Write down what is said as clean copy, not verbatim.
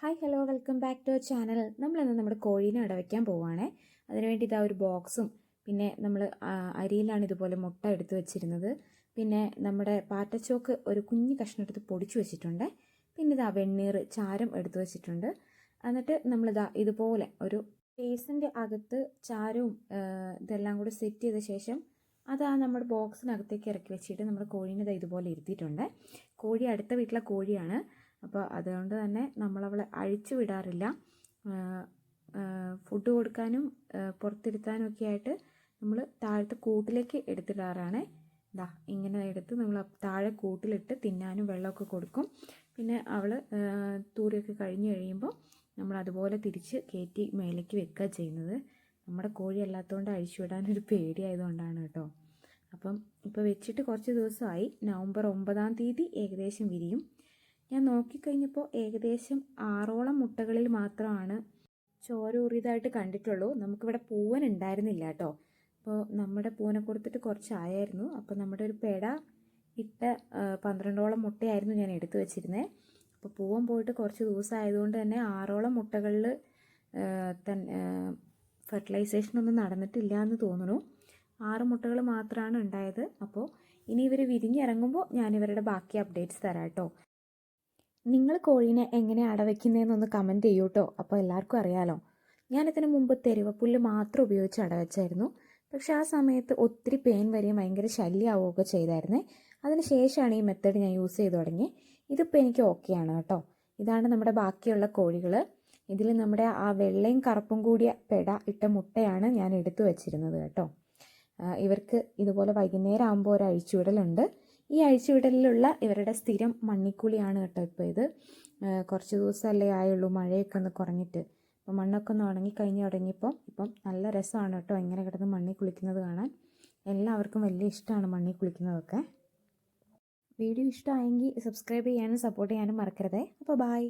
Hi hello welcome back to our channel. നമ്മളിന്ന് നമ്മുടെ കോഴീനെ അടവയ്ക്കാൻ പോവുകയാണേ. അതിനുവേണ്ടി ഇതാ ഒരു ബോക്സും പിന്നെ നമ്മൾ അരിയിലാണ് ഇതുപോലെ മുട്ട എടുത്ത് വെച്ചിരുന്നത്. പിന്നെ നമ്മുടെ പാറ്റച്ചോക്ക് ഒരു കുഞ്ഞു കഷ്ണം എടുത്ത് പൊടിച്ചു വെച്ചിട്ടുണ്ട്. പിന്നെ ഇതാ വെണ്ണീർ ചാരം എടുത്ത് വെച്ചിട്ടുണ്ട്. എന്നിട്ട് നമ്മളിതാ ഇതുപോലെ ഒരു കേസിൻ്റെ അകത്ത് ചാരവും ഇതെല്ലാം കൂടി സെറ്റ് ചെയ്ത ശേഷം അതാ നമ്മുടെ ബോക്സിനകത്തേക്ക് ഇറക്കി വെച്ചിട്ട് നമ്മുടെ കോഴീനെ ഇതുപോലെ ഇരുത്തിയിട്ടുണ്ട്. കോഴി അടുത്ത വീട്ടിലെ കോഴിയാണ്. അപ്പോൾ അതുകൊണ്ട് തന്നെ നമ്മളവളെ അഴിച്ചു വിടാറില്ല. ഫുഡ് കൊടുക്കാനും പുറത്തിരുത്താനും ഒക്കെ ആയിട്ട് നമ്മൾ താഴത്തെ കൂട്ടിലേക്ക് എടുത്തിടാറാണ്. ഇതാ ഇങ്ങനെ എടുത്ത് നമ്മൾ താഴെ കൂട്ടിലിട്ട് തിന്നാനും വെള്ളമൊക്കെ കൊടുക്കും. പിന്നെ അവൾ തൂരിയൊക്കെ കഴിഞ്ഞ് കഴിയുമ്പോൾ നമ്മൾ അതുപോലെ തിരിച്ച് കയറ്റി മേലേക്ക് വെക്കുക ചെയ്യുന്നത്. നമ്മുടെ കോഴി അല്ലാത്തതുകൊണ്ട് അഴിച്ചു വിടാനൊരു പേടിയായതുകൊണ്ടാണ് കേട്ടോ. അപ്പം ഇപ്പോൾ വെച്ചിട്ട് കുറച്ച് ദിവസമായി. നവംബർ 9-ാം തീയതി ഏകദേശം വിരിയും. ഞാൻ നോക്കിക്കഴിഞ്ഞപ്പോൾ ഏകദേശം 6ഓളം മുട്ടകളിൽ മാത്രമാണ് ചോര ഊറിയതായിട്ട് കണ്ടിട്ടുള്ളൂ. നമുക്കിവിടെ പൂവൻ ഉണ്ടായിരുന്നില്ല കേട്ടോ. അപ്പോൾ നമ്മുടെ പൂവനെ കൊടുത്തിട്ട് കുറച്ചായിരുന്നു. അപ്പോൾ നമ്മുടെ ഒരു പെട ഇട്ട 12ഓളം മുട്ടയായിരുന്നു ഞാൻ എടുത്തു വെച്ചിരുന്നത്. അപ്പോൾ പൂവൻ പോയിട്ട് കുറച്ച് ദിവസമായതുകൊണ്ട് തന്നെ 6ഓളം മുട്ടകളിൽ ഫെർട്ടിലൈസേഷൻ ഒന്നും നടന്നിട്ടില്ല എന്ന് തോന്നുന്നു. 6 മുട്ടകൾ മാത്രമാണ് ഉണ്ടായത്. അപ്പോൾ ഇനി ഇവർ വിരിഞ്ഞിറങ്ങുമ്പോൾ ഞാനിവരുടെ ബാക്കി അപ്ഡേറ്റ്സ് തരാം കേട്ടോ. നിങ്ങൾ കോഴീനെ എങ്ങനെ അടവയ്ക്കുന്നതെന്നൊന്ന് കമൻറ്റ് ചെയ്യൂ കേട്ടോ. അപ്പോൾ എല്ലാവർക്കും അറിയാലോ. ഞാനിതിന് മുമ്പ് തെരുവപ്പുല്ല് മാത്രം ഉപയോഗിച്ച് അടവച്ചായിരുന്നു. പക്ഷേ ആ സമയത്ത് ഒത്തിരി പെയിൻ വരികയും ഭയങ്കര ശല്യമാവുകയൊക്കെ ചെയ്തായിരുന്നേ. അതിന് ശേഷമാണ് ഈ മെത്തേഡ് ഞാൻ യൂസ് ചെയ്ത് തുടങ്ങി. ഇതിപ്പോൾ എനിക്ക് ഓക്കെയാണ് കേട്ടോ. ഇതാണ് നമ്മുടെ ബാക്കിയുള്ള കോഴികൾ. ഇതിൽ നമ്മുടെ ആ വെള്ളയും കറുപ്പും കൂടിയ പെട ഇട്ട മുട്ടയാണ് ഞാൻ എടുത്തു വച്ചിരുന്നത് കേട്ടോ. ഇവർക്ക് ഇതുപോലെ വൈകുന്നേരം ആകുമ്പോൾ ഒരു അഴിച്ചുവിടലുണ്ട്. ഈ അഴിച്ചുവിടലിലുള്ള ഇവരുടെ സ്ഥിരം മണ്ണിക്കുളിയാണ് കേട്ടോ. ഇപ്പോൾ ഇത് കുറച്ച് ദിവസമല്ലേ ആയുള്ളൂ, മഴയൊക്കെ ഒന്ന് കുറഞ്ഞിട്ട്. അപ്പോൾ മണ്ണൊക്കെ ഒന്ന് ഉണങ്ങിക്കഴിഞ്ഞ് തുടങ്ങിയപ്പോൾ ഇപ്പം നല്ല രസമാണ് കേട്ടോ ഇങ്ങനെ കിടന്ന് മണ്ണിൽ കുളിക്കുന്നത് കാണാൻ. എല്ലാവർക്കും വലിയ ഇഷ്ടമാണ് മണ്ണിൽ കുളിക്കുന്നതൊക്കെ. വീഡിയോ ഇഷ്ടമായെങ്കിൽ സബ്സ്ക്രൈബ് ചെയ്യാനും സപ്പോർട്ട് ചെയ്യാനും മറക്കരുതേ. അപ്പോൾ ബൈ.